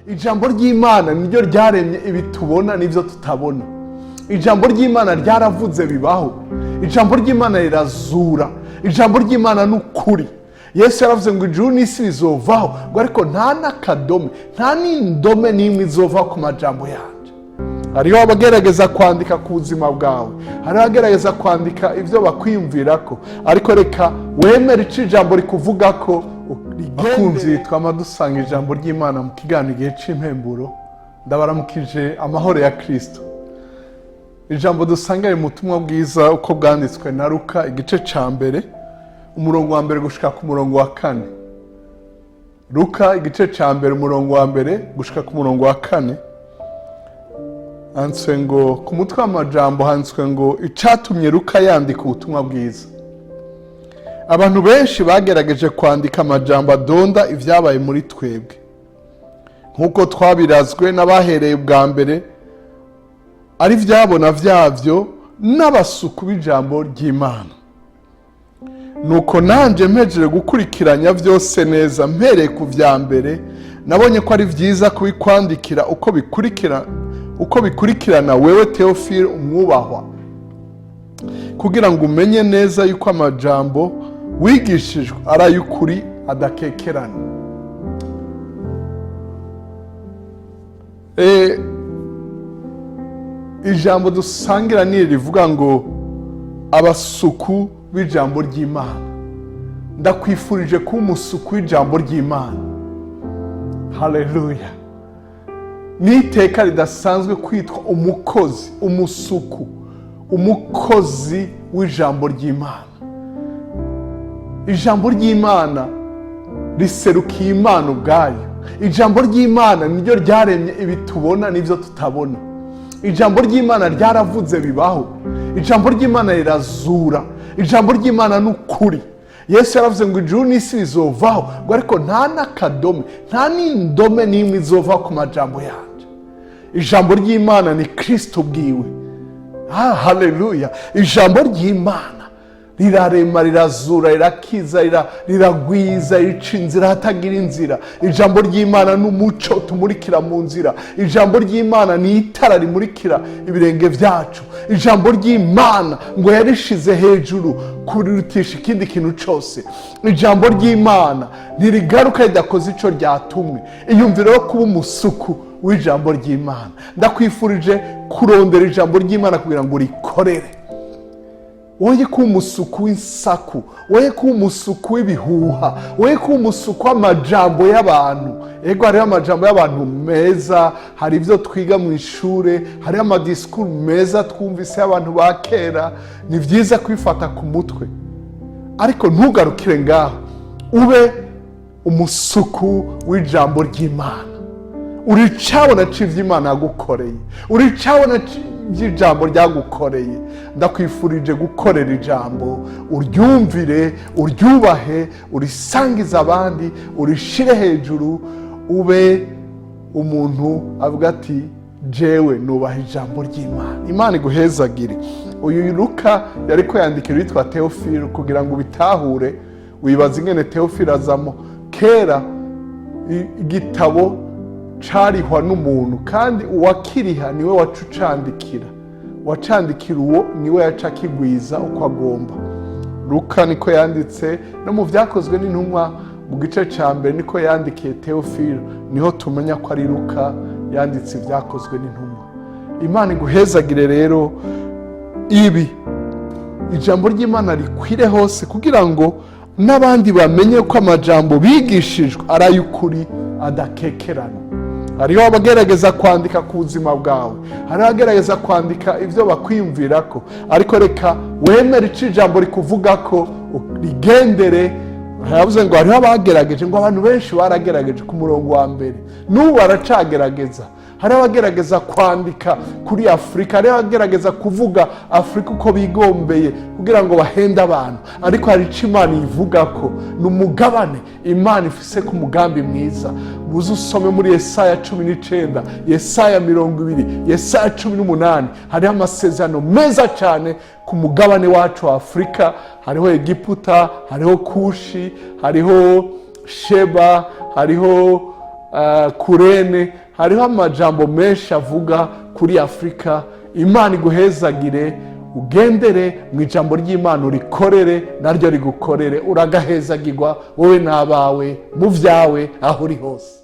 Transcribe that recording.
ijambo ry'Imana niryo ryaremye ibi tubona n'ibyo tutabona. Ijambo ry'Imana ryaravuze bibaho. Ijambo ry'Imana rirazura. Ijambo ry'Imana n'ukuri. Yesu yaravuze ngo ijuru n'isi bizovaho, ngo ariko nta n'akadome, nta n'indome n'imwe izova ku majambo yanje. Hariho abagerageza kwandika ku buzima bwawe, hariho abagerageza kwandika ibyo bakwiyumvirako, ariko reka wemere ico ijambo rikuvuga ko bakunzi twama dusanga ijambo ry'Imana mu kiganiro igihe c'impemburo. Ndabaramukije amahoro ya Kristo. Ijambo dusanga mu butumwa bwiza uko bwanditswe na Luka igice ca mbere umurongo wa mbere gushika ku murongo wa 4. Luka igice ca mbere umurongo wa mbere gushika ku murongo wa 4. Handitswe ngo ku mutwe w'amajambo handitswe ngo icatumye Luka yandika ubutumwa bwiza. Abantu benshi bagerageje kwandika amajambo adonda ivyabaye muri twebwe, nkuko twabirazwe n'abahereye bwa mbere ari vyabona vyavyo n'abasuku b'ijambo ry'Imana. Nuko nanje mpejeje gukurikiranya vyose neza mpereye ku vya mbere, nabonye ko ari vyiza kubikwandikira uko bikurikirana wewe Theophile umwubahwa, kugira ngo umenye neza yuko amajambo wigishijwe ari ay'ukuri adakekerana. Ijambo dusangira ni rivuga ngo abasuku b'ijambo ry'Imana. Ndakwifurije kuba umusuku w'ijambo ry'Imana. Haleluya. Niteka ridasanzwe kwitwa umukozi, umusuku, umukozi w'ijambo ry'Imana. Ijambo ry'Imana riserukiye Imana ubwayo. Ijambo ry'Imana niryo ryaremye ibi tubona n'ibyo tutabona. Ijambo ry'Imana ryaravuze bibaho. Ijambo ry'Imana rirazura. Ijambo ry'Imana n'ukuri. Yesu yaravuze ngo ijuru n'isi bizovaho, ngo ariko nta n'akadome, nta n'indome n'imwe izova ku majambo yanje. Ijambo ry'Imana ni Kristo bwiwe. Haleluya. Ijambo ry'Imana rirarema, rirazura, rirakiza, riragwiza, rica inzira hatagira inzira. Ijambo ry'Imana n'umuco tumurikira mu nzira. Ijambo ry'Imana ni itara rimurikira ibirenge vyacu. Ijambo ry'Imana ngo yarishize hejuru kurirutisha ikindi kintu cyose. Ijambo ry'Imana ntirigaruka ridakoze ico ryatumwe. Iyumvire kuba umusuku w'ijambo ry'Imana. Ndakwifurije kurondera ijambo ry'Imana kugira ngo rikorere. Woye kuba umusuku w'insaku, woye kuba umusuku w'ibihuha, woye kuba umusuku w'amajambo y'abantu. Ego hariho amajambo y'abantu meza, hari ibyo twiga mu ishure, hariho amadisikuru meza twumvise y'abantu ba kera. Ni byiza kwifata ku mutwe, ariko ntugarukire ngaho. Ube umusuku w'ijambo ry'Imana. Uricabona c'ivy'Imana yagukoreye, uricabona by'ijambo ryagukoreye. Ndakwifurije gukorera ijambo, uryumvire, uryubahe, urisangiza abandi, urishire hejuru. Ube umuntu avuga ati jewe nubaha ijambo ry'Imana. Imana iguhezagire. Uyu Luka yariko yandikira witwa Theophile kugira ngo bitahure. Wibaza ingene Theophile azamo. Kera igitabo carihwa n'umuntu, kandi uwakiriha niwe wacucandikira. Wacandikira uwo niwe yaca kigwiza uko agomba. Luka niko yanditse, no mu vyakozwe n'intumwa mu gice ca mbere niko yandikiye Theophile. Niho tumenya ko ari Luka yanditse vyakozwe n'intumwa. Imana iguhezagire rero ibi ijambo ry'Imana rikwire hose, kugira ngo n'abandi bamenye ko amajambo bigishijwe ari ay'ukuri adakekerana. Hariho abagerageza kwandika ku buzima bwawe, hariho abagerageza kwandika ivyo bakwiyumvirako, ariko reka wemere ico ijambo rikuvuga ko rigendere. Yavuze ngo hariho abagerageje, ngo abantu benshi baragerageje ku murongo wa mbere, n'ubu baracagerageza. Hari abagerageza kwandika kuri Afrika, hari abagerageza kuvuga Afrika uko bigombeye kugira ngo bahende abantu, ariko hari ico Imana ivuga ko n'umugabane Imana ifise ku mugambi mwiza. Muze usome muri Yesaya 19, Yesaya 20, Yesaya 18. Hariho amasezerano meza cyane ku mugabane wacu wa Afrika. Hariho Egiputa, hariho Kushi, hariho Sheba, hariho kurene, hariho amajambo menshi avuga kuri Afurika. Imana iguhezagire, ugendere mu ijambo ry'Imana urikorere, naryo rigukorere, uragahezagirwa wowe n'abawe mu vyawe aho uri hose.